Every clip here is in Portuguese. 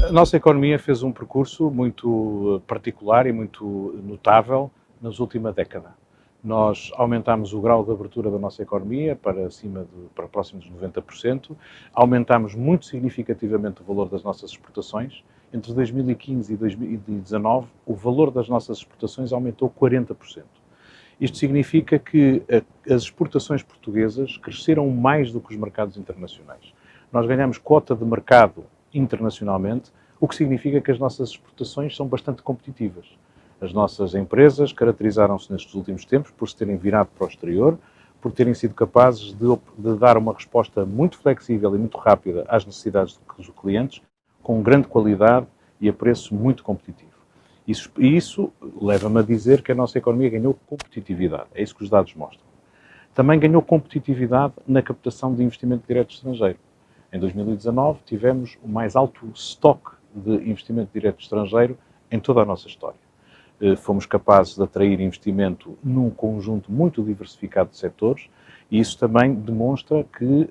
A nossa economia fez um percurso muito particular e muito notável nas última década. Nós aumentámos o grau de abertura da nossa economia para próximo dos 90%, aumentámos muito significativamente o valor das nossas exportações. Entre 2015 e 2019, o valor das nossas exportações aumentou 40%. Isto significa que as exportações portuguesas cresceram mais do que os mercados internacionais. Nós ganhamos cota de mercado internacionalmente, o que significa que as nossas exportações são bastante competitivas. As nossas empresas caracterizaram-se nestes últimos tempos por se terem virado para o exterior, por terem sido capazes de dar uma resposta muito flexível e muito rápida às necessidades dos clientes, com grande qualidade e a preço muito competitivo. Isso leva-me a dizer que a nossa economia ganhou competitividade. É isso que os dados mostram. Também ganhou competitividade na captação de investimento direto estrangeiro. Em 2019 tivemos o mais alto estoque de investimento direto estrangeiro em toda a nossa história. Fomos capazes de atrair investimento num conjunto muito diversificado de setores e isso também demonstra que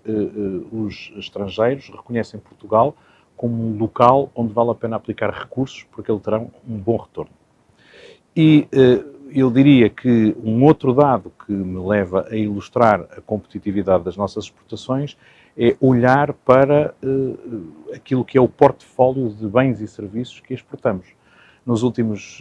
os estrangeiros reconhecem Portugal como um local onde vale a pena aplicar recursos porque eles terão um bom retorno. E eu diria que um outro dado que me leva a ilustrar a competitividade das nossas exportações é olhar para aquilo que é o portfólio de bens e serviços que exportamos. Nos últimos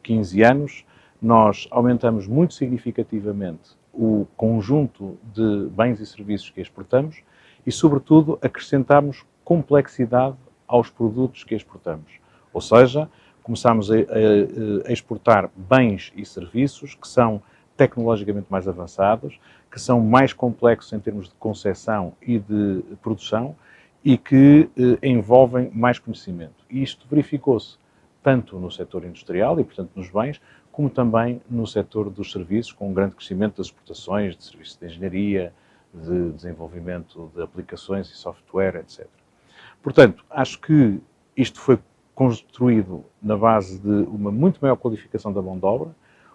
15 anos, nós aumentamos muito significativamente o conjunto de bens e serviços que exportamos e, sobretudo, acrescentamos complexidade aos produtos que exportamos. Ou seja, começámos a exportar bens e serviços que são tecnologicamente mais avançados, que são mais complexos em termos de concepção e de produção e que envolvem mais conhecimento. E isto verificou-se tanto no setor industrial e, portanto, nos bens, como também no setor dos serviços, com um grande crescimento das exportações, de serviços de engenharia, de desenvolvimento de aplicações e software, etc. Portanto, acho que isto foi construído na base de uma muito maior qualificação da mão de obra,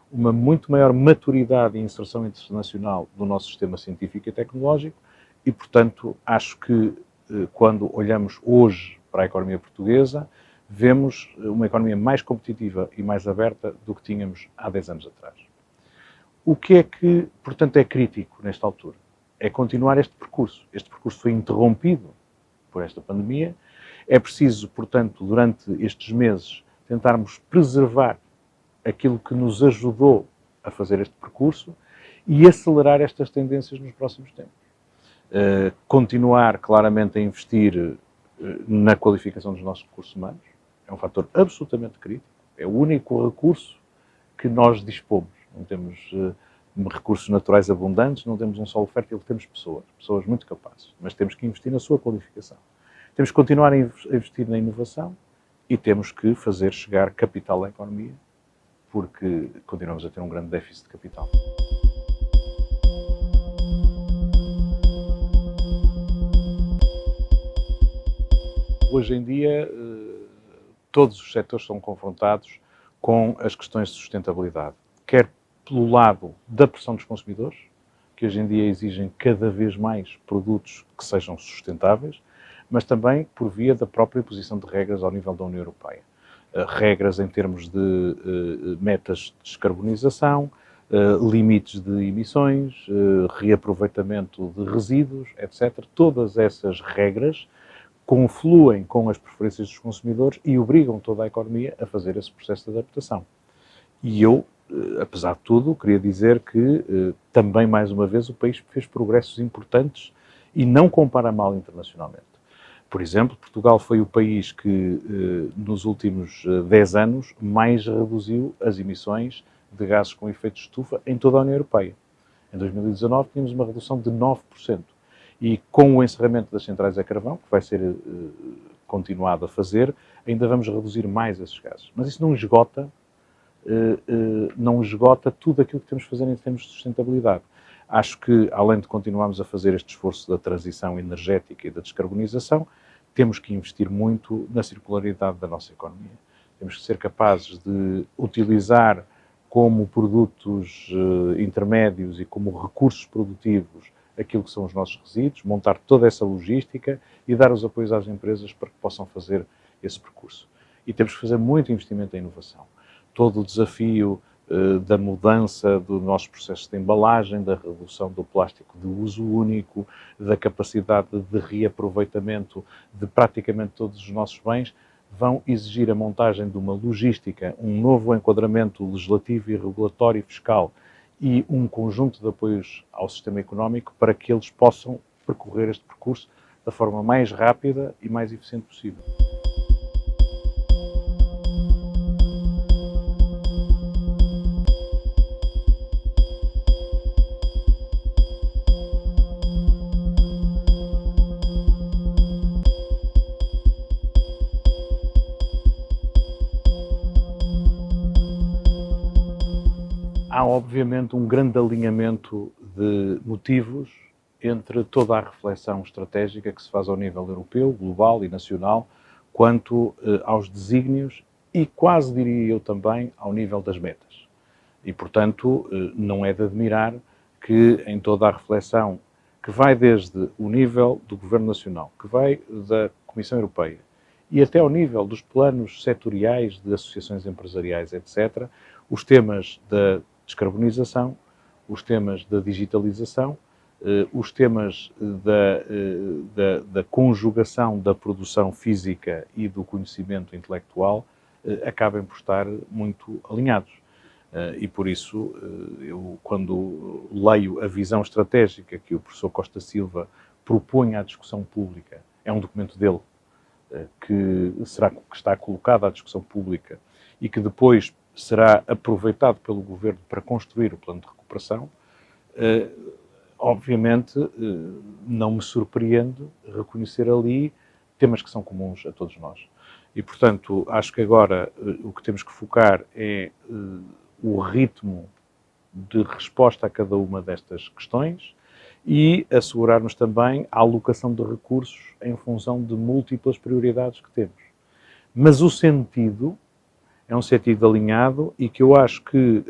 uma muito maior maturidade e inserção internacional do nosso sistema científico e tecnológico e, portanto, acho que quando olhamos hoje para a economia portuguesa, vemos uma economia mais competitiva e mais aberta do que tínhamos há 10 anos atrás. O que é que, portanto, é crítico nesta altura? É continuar este percurso. Este percurso foi interrompido por esta pandemia. É preciso, portanto, durante estes meses, tentarmos preservar aquilo que nos ajudou a fazer este percurso e acelerar estas tendências nos próximos tempos. Continuar claramente a investir na qualificação dos nossos recursos humanos, é um fator absolutamente crítico, é o único recurso que nós dispomos. Não temos recursos naturais abundantes, não temos um solo fértil, temos pessoas muito capazes, mas temos que investir na sua qualificação. Temos que continuar a investir na inovação e temos que fazer chegar capital à economia, porque continuamos a ter um grande déficit de capital. Hoje em dia, todos os setores são confrontados com as questões de sustentabilidade, quer pelo lado da pressão dos consumidores, que hoje em dia exigem cada vez mais produtos que sejam sustentáveis, mas também por via da própria imposição de regras ao nível da União Europeia. Regras em termos de metas de descarbonização, limites de emissões, reaproveitamento de resíduos, etc. Todas essas regras confluem com as preferências dos consumidores e obrigam toda a economia a fazer esse processo de adaptação. E eu, apesar de tudo, queria dizer que também, mais uma vez, o país fez progressos importantes e não compara mal internacionalmente. Por exemplo, Portugal foi o país que, nos últimos 10 anos, mais reduziu as emissões de gases com efeito de estufa em toda a União Europeia. Em 2019 tínhamos uma redução de 9%. E com o encerramento das centrais a carvão, que vai ser continuado a fazer, ainda vamos reduzir mais esses gases. Mas isso não esgota tudo aquilo que temos de fazer em termos de sustentabilidade. Acho que, além de continuarmos a fazer este esforço da transição energética e da descarbonização, temos que investir muito na circularidade da nossa economia. Temos que ser capazes de utilizar como produtos intermédios e como recursos produtivos aquilo que são os nossos resíduos, montar toda essa logística e dar os apoios às empresas para que possam fazer esse percurso. E temos que fazer muito investimento em inovação. Todo o desafio da mudança dos nossos processos de embalagem, da redução do plástico de uso único, da capacidade de reaproveitamento de praticamente todos os nossos bens, vão exigir a montagem de uma logística, um novo enquadramento legislativo e regulatório e fiscal e um conjunto de apoios ao sistema económico para que eles possam percorrer este percurso da forma mais rápida e mais eficiente possível. Há, obviamente, um grande alinhamento de motivos entre toda a reflexão estratégica que se faz ao nível europeu, global e nacional, quanto aos desígnios e quase, diria eu também, ao nível das metas. E, portanto, não é de admirar que em toda a reflexão, que vai desde o nível do Governo Nacional, que vai da Comissão Europeia, e até ao nível dos planos setoriais de associações empresariais, etc., os temas da descarbonização, os temas da digitalização, os temas da conjugação da produção física e do conhecimento intelectual acabem por estar muito alinhados. E por isso, eu, quando leio a visão estratégica que o professor Costa Silva propõe à discussão pública, é um documento dele, que está colocado à discussão pública e que depois será aproveitado pelo Governo para construir o plano de recuperação, obviamente não me surpreende reconhecer ali temas que são comuns a todos nós. E, portanto, acho que agora o que temos que focar é o ritmo de resposta a cada uma destas questões e assegurarmos também a alocação de recursos em função de múltiplas prioridades que temos. Mas o sentido é um sentido alinhado e que eu acho que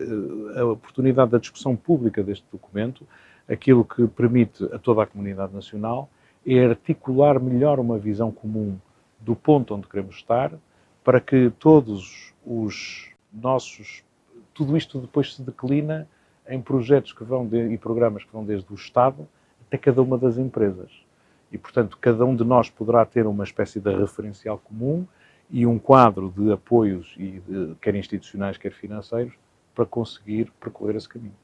a oportunidade da discussão pública deste documento, aquilo que permite a toda a comunidade nacional, é articular melhor uma visão comum do ponto onde queremos estar, para que todos os nossos... Tudo isto depois se declina em projetos que vão e programas que vão desde o Estado até cada uma das empresas. E, portanto, cada um de nós poderá ter uma espécie de referencial comum e um quadro de apoios, quer institucionais, quer financeiros, para conseguir percorrer esse caminho.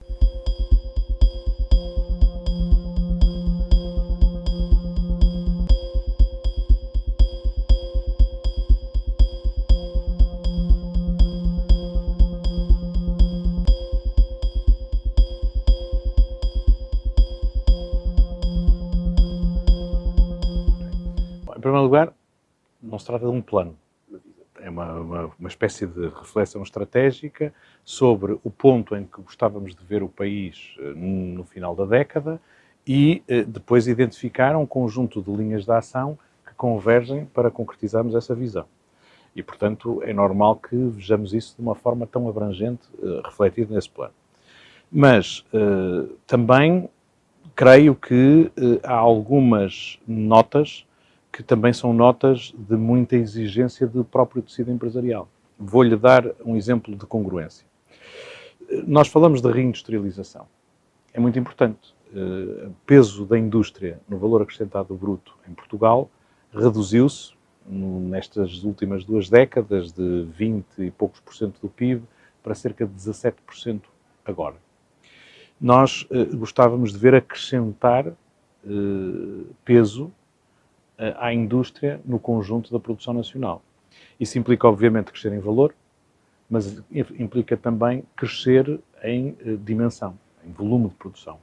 Em primeiro lugar, não se trata de um plano. É uma espécie de reflexão estratégica sobre o ponto em que gostávamos de ver o país no final da década e depois identificar um conjunto de linhas de ação que convergem para concretizarmos essa visão. E, portanto, é normal que vejamos isso de uma forma tão abrangente, refletido nesse plano. Mas também creio que há algumas notas que também são notas de muita exigência do próprio tecido empresarial. Vou-lhe dar um exemplo de congruência. Nós falamos de reindustrialização. É muito importante. O peso da indústria no valor acrescentado bruto em Portugal reduziu-se nestas últimas 2 décadas de 20 e poucos por cento do PIB para cerca de 17% agora. Nós gostávamos de ver acrescentar peso à indústria no conjunto da produção nacional. Isso implica, obviamente, crescer em valor, mas implica também crescer em dimensão, em volume de produção.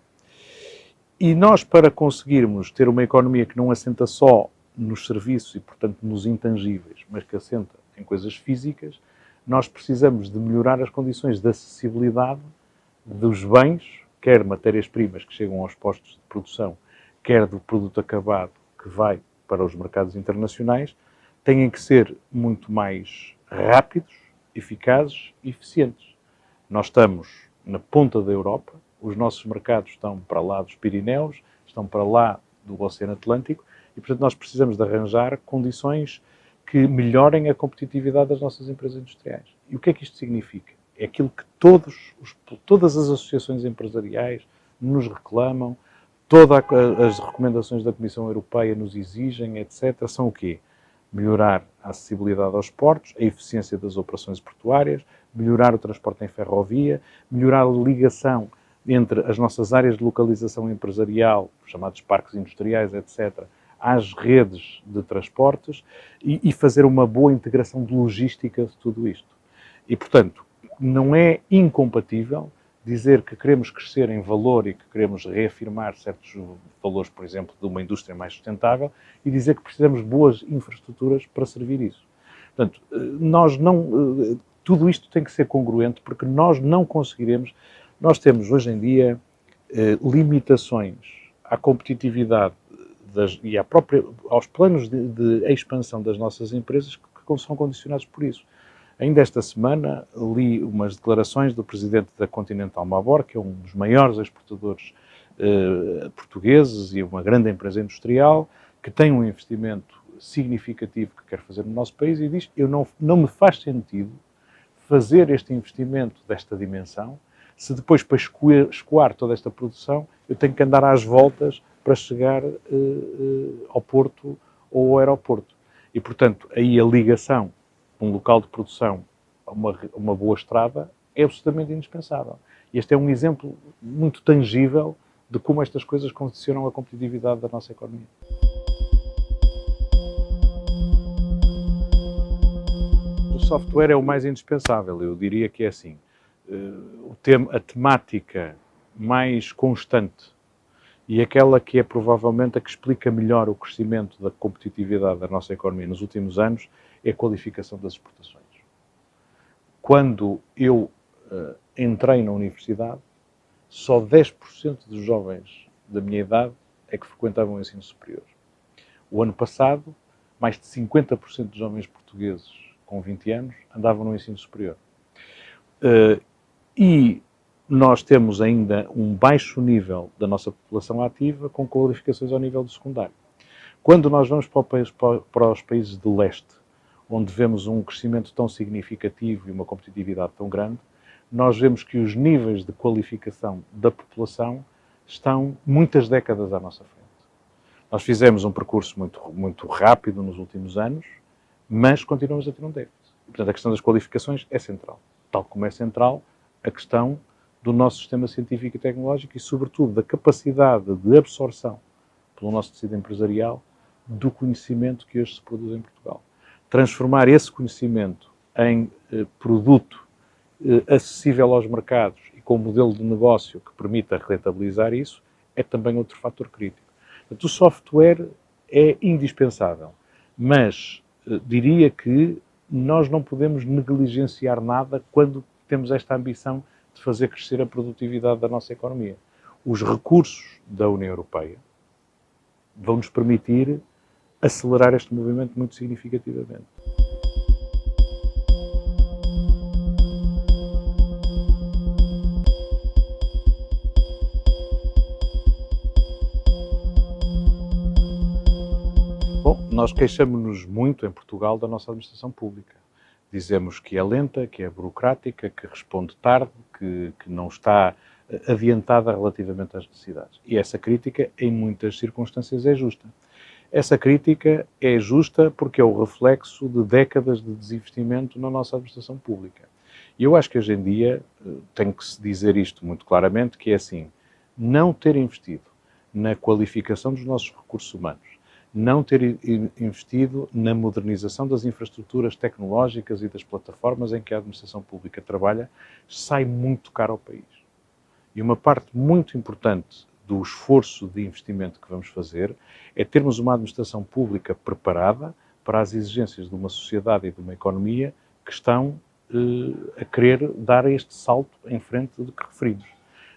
E nós, para conseguirmos ter uma economia que não assenta só nos serviços e, portanto, nos intangíveis, mas que assenta em coisas físicas, nós precisamos de melhorar as condições de acessibilidade dos bens, quer matérias-primas que chegam aos postos de produção, quer do produto acabado que vai para os mercados internacionais, têm que ser muito mais rápidos, eficazes e eficientes. Nós estamos na ponta da Europa, os nossos mercados estão para lá dos Pirineus, estão para lá do Oceano Atlântico, e, portanto, nós precisamos de arranjar condições que melhorem a competitividade das nossas empresas industriais. E o que é que isto significa? É aquilo que todas as associações empresariais nos reclamam, todas as recomendações da Comissão Europeia nos exigem, etc. São o quê? Melhorar a acessibilidade aos portos, a eficiência das operações portuárias, melhorar o transporte em ferrovia, melhorar a ligação entre as nossas áreas de localização empresarial, chamados parques industriais, etc., às redes de transportes e fazer uma boa integração de logística de tudo isto. E, portanto, não é incompatível dizer que queremos crescer em valor e que queremos reafirmar certos valores, por exemplo, de uma indústria mais sustentável e dizer que precisamos de boas infraestruturas para servir isso. Portanto, tudo isto tem que ser congruente porque nós não conseguiremos. Nós temos hoje em dia limitações à competitividade e aos planos de expansão das nossas empresas que são condicionados por isso. Ainda esta semana li umas declarações do presidente da Continental Mabor, que é um dos maiores exportadores portugueses e uma grande empresa industrial, que tem um investimento significativo que quer fazer no nosso país e diz: não me faz sentido fazer este investimento desta dimensão se depois, para escoar toda esta produção, eu tenho que andar às voltas para chegar ao porto ou ao aeroporto. E, portanto, aí a ligação de um local de produção a uma boa estrada é absolutamente indispensável. E este é um exemplo muito tangível de como estas coisas condicionam a competitividade da nossa economia. O software é o mais indispensável, eu diria que é assim. A temática mais constante e aquela que é provavelmente a que explica melhor o crescimento da competitividade da nossa economia nos últimos anos é a qualificação das exportações. Quando eu entrei na universidade, só 10% dos jovens da minha idade é que frequentavam o ensino superior. O ano passado, mais de 50% dos jovens portugueses com 20 anos andavam no ensino superior. E nós temos ainda um baixo nível da nossa população ativa com qualificações ao nível do secundário. Quando nós vamos para os países de leste, onde vemos um crescimento tão significativo e uma competitividade tão grande, nós vemos que os níveis de qualificação da população estão muitas décadas à nossa frente. Nós fizemos um percurso muito rápido nos últimos anos, mas continuamos a ter um déficit. E, portanto, a questão das qualificações é central, tal como é central a questão do nosso sistema científico e tecnológico e, sobretudo, da capacidade de absorção pelo nosso tecido empresarial do conhecimento que hoje se produz em Portugal. Transformar esse conhecimento em produto acessível aos mercados e com um modelo de negócio que permita rentabilizar isso é também outro fator crítico. Portanto, o software é indispensável, mas diria que nós não podemos negligenciar nada quando temos esta ambição de fazer crescer a produtividade da nossa economia. Os recursos da União Europeia vão nos permitir acelerar este movimento muito significativamente. Bom, nós queixamos-nos muito em Portugal da nossa administração pública. Dizemos que é lenta, que é burocrática, que responde tarde, que não está adiantada relativamente às necessidades. E essa crítica, em muitas circunstâncias, é justa. Essa crítica é justa porque é o reflexo de décadas de desinvestimento na nossa administração pública. E eu acho que hoje em dia tem que se dizer isto muito claramente, que é assim, não ter investido na qualificação dos nossos recursos humanos, não ter investido na modernização das infraestruturas tecnológicas e das plataformas em que a administração pública trabalha, sai muito caro ao país. E uma parte muito importante do esforço de investimento que vamos fazer é termos uma administração pública preparada para as exigências de uma sociedade e de uma economia que estão a querer dar este salto em frente do que referimos.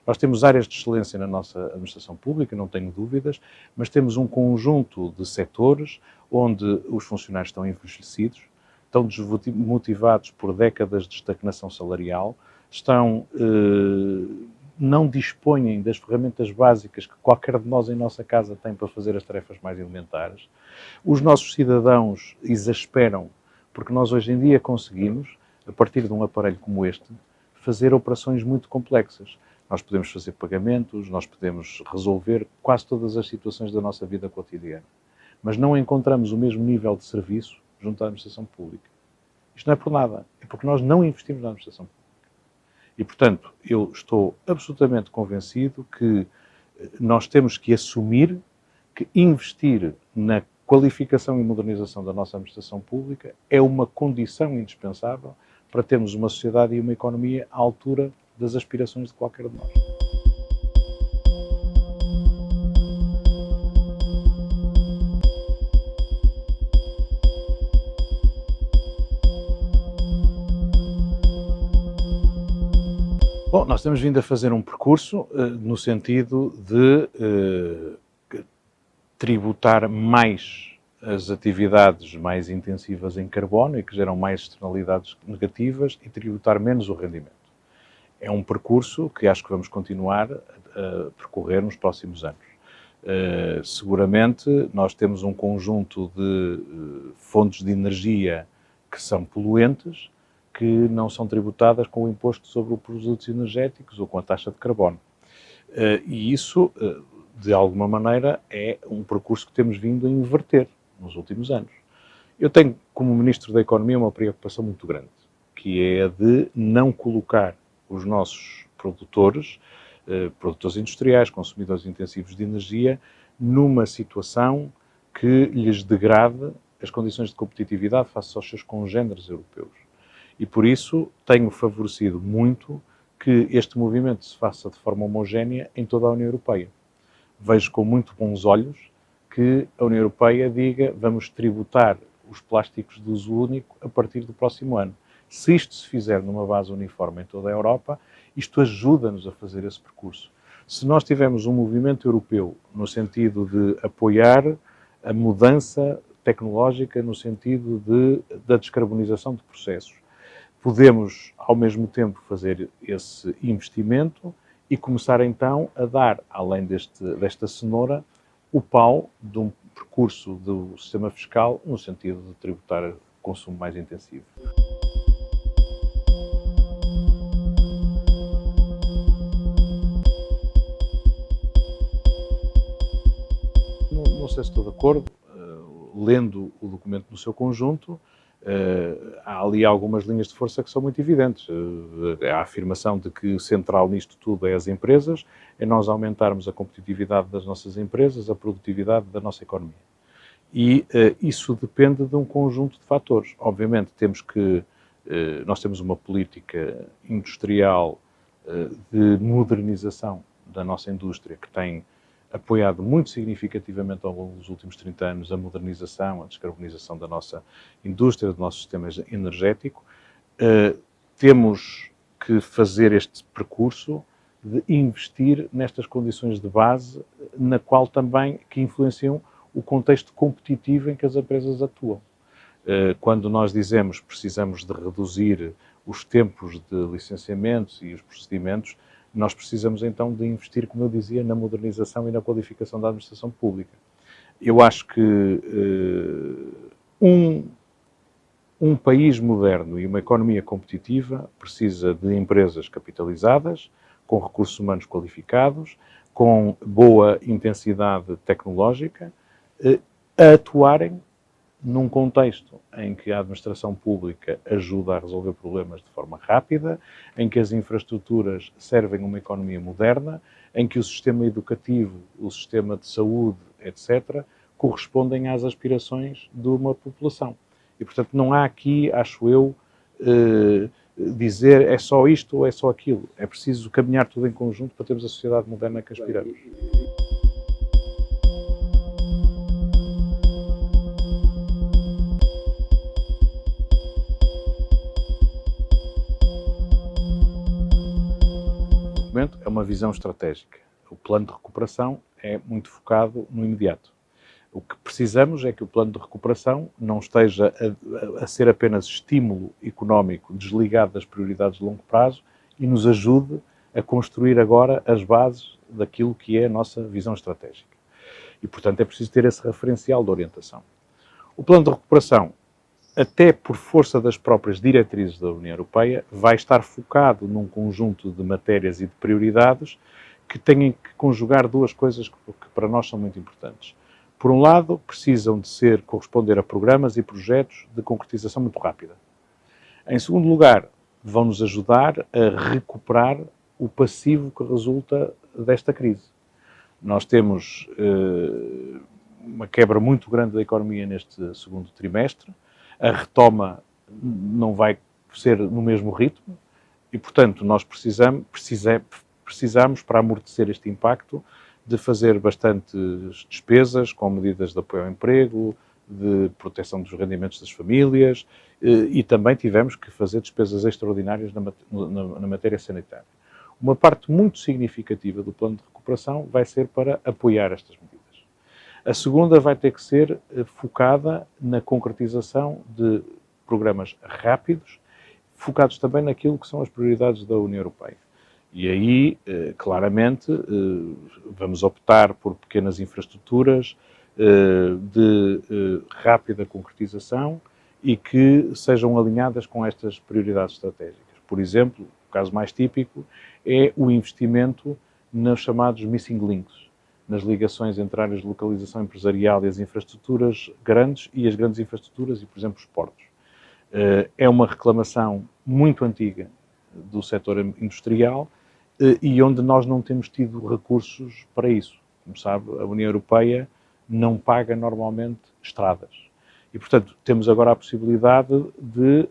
Nós temos áreas de excelência na nossa administração pública, não tenho dúvidas, mas temos um conjunto de setores onde os funcionários estão envelhecidos, estão desmotivados por décadas de estagnação salarial, estão não dispõem das ferramentas básicas que qualquer de nós em nossa casa tem para fazer as tarefas mais elementares. Os nossos cidadãos exasperam, porque nós hoje em dia conseguimos, a partir de um aparelho como este, fazer operações muito complexas. Nós podemos fazer pagamentos, nós podemos resolver quase todas as situações da nossa vida cotidiana. Mas não encontramos o mesmo nível de serviço junto à administração pública. Isto não é por nada, é porque nós não investimos na administração pública. E, portanto, eu estou absolutamente convencido que nós temos que assumir que investir na qualificação e modernização da nossa administração pública é uma condição indispensável para termos uma sociedade e uma economia à altura das aspirações de qualquer de nós. Bom, nós temos vindo a fazer um percurso no sentido de tributar mais as atividades mais intensivas em carbono e que geram mais externalidades negativas e tributar menos o rendimento. É um percurso que acho que vamos continuar a percorrer nos próximos anos. Seguramente nós temos um conjunto de fontes de energia que são poluentes, que não são tributadas com o imposto sobre os produtos energéticos ou com a taxa de carbono. E isso, de alguma maneira, é um percurso que temos vindo a inverter nos últimos anos. Eu tenho, como Ministro da Economia, uma preocupação muito grande, que é a de não colocar os nossos produtores, produtores industriais, consumidores intensivos de energia, numa situação que lhes degrade as condições de competitividade face aos seus congêneres europeus. E por isso tenho favorecido muito que este movimento se faça de forma homogénea em toda a União Europeia. Vejo com muito bons olhos que a União Europeia diga vamos tributar os plásticos de uso único a partir do próximo ano. Se isto se fizer numa base uniforme em toda a Europa, isto ajuda-nos a fazer esse percurso. Se nós tivermos um movimento europeu no sentido de apoiar a mudança tecnológica, no sentido da descarbonização de processos, podemos, ao mesmo tempo, fazer esse investimento e começar, então, a dar, além desta cenoura, o pau de um percurso do sistema fiscal no sentido de tributar o consumo mais intensivo. Não sei se estou de acordo, lendo o documento no seu conjunto, há ali algumas linhas de força que são muito evidentes. A afirmação de que central nisto tudo é as empresas, é nós aumentarmos a competitividade das nossas empresas, a produtividade da nossa economia. E isso depende de um conjunto de fatores. Obviamente nós temos uma política industrial de modernização da nossa indústria que tem apoiado muito significativamente ao longo dos últimos 30 anos a modernização, a descarbonização da nossa indústria, do nosso sistema energético. Temos que fazer este percurso de investir nestas condições de base, na qual também que influenciam o contexto competitivo em que as empresas atuam. Quando nós dizemos que precisamos de reduzir os tempos de licenciamentos e os procedimentos, nós precisamos então de investir, como eu dizia, na modernização e na qualificação da administração pública. Eu acho que um país moderno e uma economia competitiva precisa de empresas capitalizadas, com recursos humanos qualificados, com boa intensidade tecnológica, a atuarem num contexto em que a administração pública ajuda a resolver problemas de forma rápida, em que as infraestruturas servem uma economia moderna, em que o sistema educativo, o sistema de saúde, etc., correspondem às aspirações de uma população. E, portanto, não há aqui, acho eu, dizer é só isto ou é só aquilo. É preciso caminhar tudo em conjunto para termos a sociedade moderna que aspiramos. É uma visão estratégica. O plano de recuperação é muito focado no imediato. O que precisamos é que o plano de recuperação não esteja a ser apenas estímulo económico desligado das prioridades de longo prazo e nos ajude a construir agora as bases daquilo que é a nossa visão estratégica. E, portanto, é preciso ter esse referencial de orientação. O plano de recuperação, até por força das próprias diretrizes da União Europeia, vai estar focado num conjunto de matérias e de prioridades que têm que conjugar duas coisas que para nós são muito importantes. Por um lado, precisam de corresponder a programas e projetos de concretização muito rápida. Em segundo lugar, vão-nos ajudar a recuperar o passivo que resulta desta crise. Nós temos uma quebra muito grande da economia neste segundo trimestre, a retoma não vai ser no mesmo ritmo e, portanto, nós precisamos, para amortecer este impacto, de fazer bastantes despesas com medidas de apoio ao emprego, de proteção dos rendimentos das famílias e também tivemos que fazer despesas extraordinárias na matéria sanitária. Uma parte muito significativa do plano de recuperação vai ser para apoiar estas medidas. A segunda vai ter que ser focada na concretização de programas rápidos, focados também naquilo que são as prioridades da União Europeia. E aí, claramente, vamos optar por pequenas infraestruturas de rápida concretização e que sejam alinhadas com estas prioridades estratégicas. Por exemplo, o caso mais típico é o investimento nos chamados missing links, nas ligações entre áreas de localização empresarial e as infraestruturas grandes e as grandes infraestruturas e, por exemplo, os portos. É uma reclamação muito antiga do setor industrial e onde nós não temos tido recursos para isso. Como sabe, a União Europeia não paga normalmente estradas. E, portanto, temos agora a possibilidade de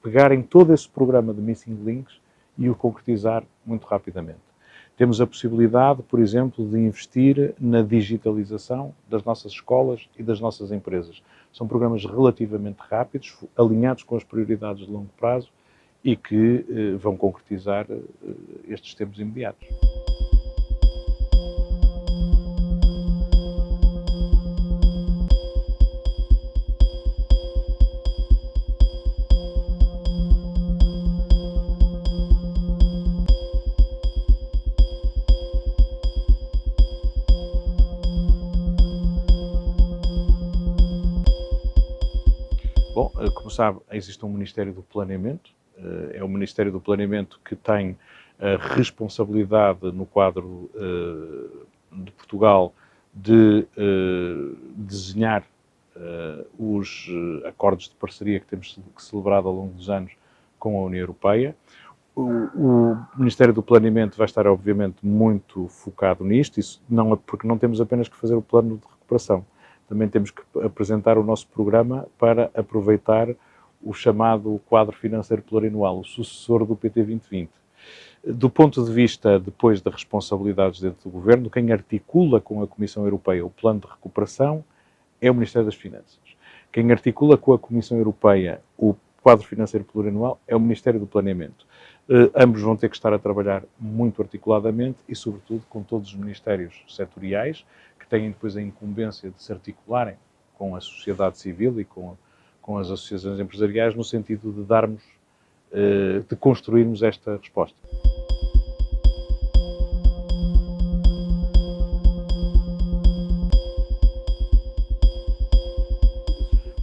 pegar em todo esse programa de missing links e o concretizar muito rapidamente. Temos a possibilidade, por exemplo, de investir na digitalização das nossas escolas e das nossas empresas. São programas relativamente rápidos, alinhados com as prioridades de longo prazo e que vão concretizar estes tempos imediatos. Bom, como sabe, existe um Ministério do Planeamento. É o Ministério do Planeamento que tem a responsabilidade no quadro de Portugal de desenhar os acordos de parceria que temos celebrado ao longo dos anos com a União Europeia. O Ministério do Planeamento vai estar, obviamente, muito focado nisto, isso não é porque não temos apenas que fazer o plano de recuperação. Também temos que apresentar o nosso programa para aproveitar o chamado quadro financeiro plurianual, o sucessor do PT 2020. Do ponto de vista, depois das responsabilidades dentro do Governo, quem articula com a Comissão Europeia o plano de recuperação é o Ministério das Finanças. Quem articula com a Comissão Europeia o quadro financeiro plurianual é o Ministério do Planeamento. Ambos vão ter que estar a trabalhar muito articuladamente e, sobretudo, com todos os ministérios setoriais, que têm depois a incumbência de se articularem com a sociedade civil e com as associações empresariais, no sentido de darmos, de construirmos esta resposta.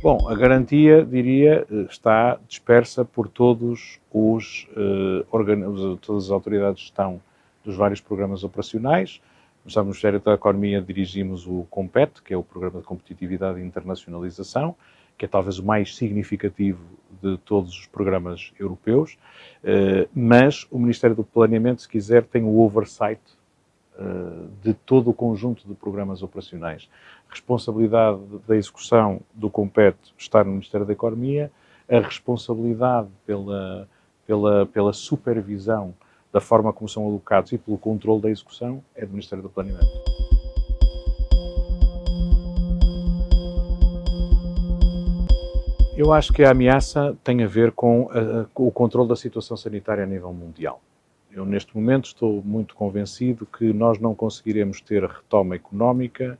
Bom, a garantia, diria, está dispersa por todas as autoridades de gestão dos vários programas operacionais. Nós, no Ministério da Economia, dirigimos o COMPET, que é o Programa de Competitividade e Internacionalização, que é talvez o mais significativo de todos os programas europeus, mas o Ministério do Planeamento, se quiser, tem o oversight de todo o conjunto de programas operacionais. A responsabilidade da execução do COMPET está no Ministério da Economia, a responsabilidade pela supervisão da forma como são alocados e pelo controle da execução é do Ministério do Planeamento. Eu acho que a ameaça tem a ver com o controle da situação sanitária a nível mundial. Eu, neste momento, estou muito convencido que nós não conseguiremos ter a retoma económica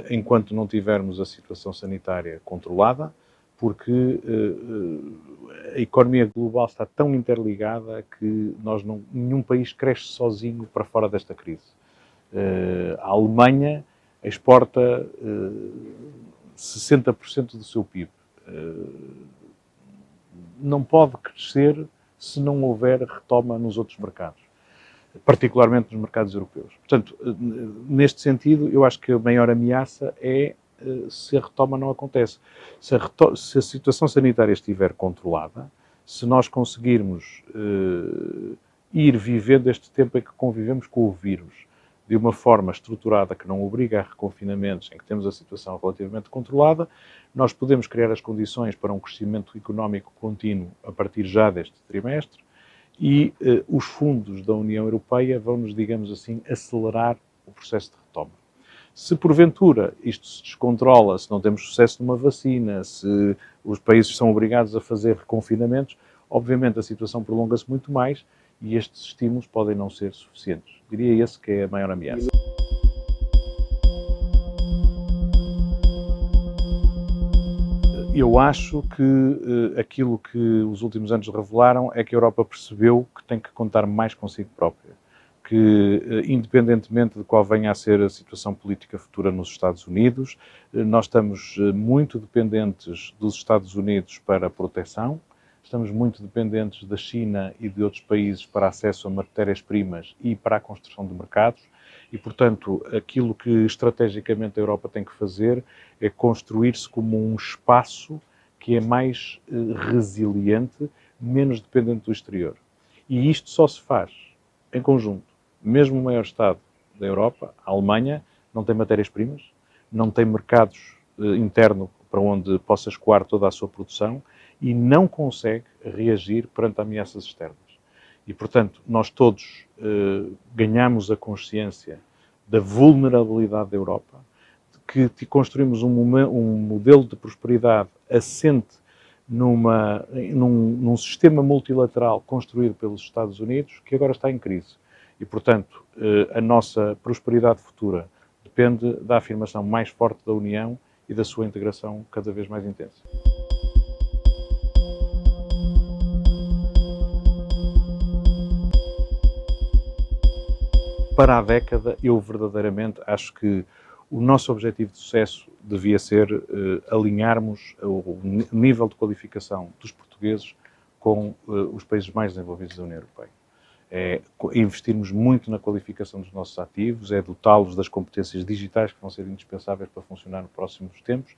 enquanto não tivermos a situação sanitária controlada, porque a economia global está tão interligada que nenhum país cresce sozinho para fora desta crise. A Alemanha exporta 60% do seu PIB. Não pode crescer se não houver retoma nos outros mercados, particularmente nos mercados europeus. Portanto, neste sentido, eu acho que a maior ameaça é se a retoma não acontece. Se a situação sanitária estiver controlada, se nós conseguirmos ir vivendo este tempo em que convivemos com o vírus de uma forma estruturada que não obriga a reconfinamentos, em que temos a situação relativamente controlada, nós podemos criar as condições para um crescimento económico contínuo a partir já deste trimestre e os fundos da União Europeia vão-nos, digamos assim, acelerar o processo de retoma. Se porventura isto se descontrola, se não temos sucesso numa vacina, se os países são obrigados a fazer reconfinamentos, obviamente a situação prolonga-se muito mais e estes estímulos podem não ser suficientes. Diria esse que é a maior ameaça. Eu acho que aquilo que os últimos anos revelaram é que a Europa percebeu que tem que contar mais consigo própria, que independentemente de qual venha a ser a situação política futura nos Estados Unidos, nós estamos muito dependentes dos Estados Unidos para a proteção, estamos muito dependentes da China e de outros países para acesso a matérias-primas e para a construção de mercados e, portanto, aquilo que estrategicamente a Europa tem que fazer é construir-se como um espaço que é mais resiliente, menos dependente do exterior. E isto só se faz em conjunto. Mesmo o maior Estado da Europa, a Alemanha, não tem matérias-primas, não tem mercados interno para onde possa escoar toda a sua produção e não consegue reagir perante ameaças externas. E, portanto, nós todos ganhamos a consciência da vulnerabilidade da Europa, de que construímos um modelo de prosperidade assente num sistema multilateral construído pelos Estados Unidos, que agora está em crise. E, portanto, a nossa prosperidade futura depende da afirmação mais forte da União e da sua integração cada vez mais intensa. Para a década, eu verdadeiramente acho que o nosso objetivo de sucesso devia ser alinharmos o nível de qualificação dos portugueses com os países mais desenvolvidos da União Europeia. É investirmos muito na qualificação dos nossos ativos, é dotá-los das competências digitais que vão ser indispensáveis para funcionar nos próximos tempos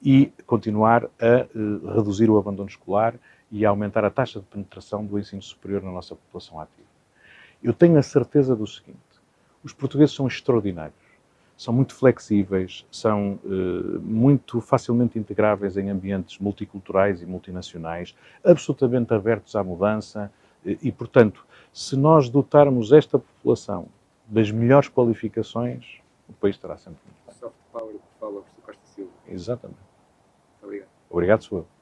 e continuar a reduzir o abandono escolar e a aumentar a taxa de penetração do ensino superior na nossa população ativa. Eu tenho a certeza do seguinte: os portugueses são extraordinários, são muito flexíveis, são muito facilmente integráveis em ambientes multiculturais e multinacionais, absolutamente abertos à mudança e, portanto, se nós dotarmos esta população das melhores qualificações, o país estará sempre muito bem. Soft power que fala, professor Costa Silva. Exatamente. Muito obrigado. Obrigado, sou eu.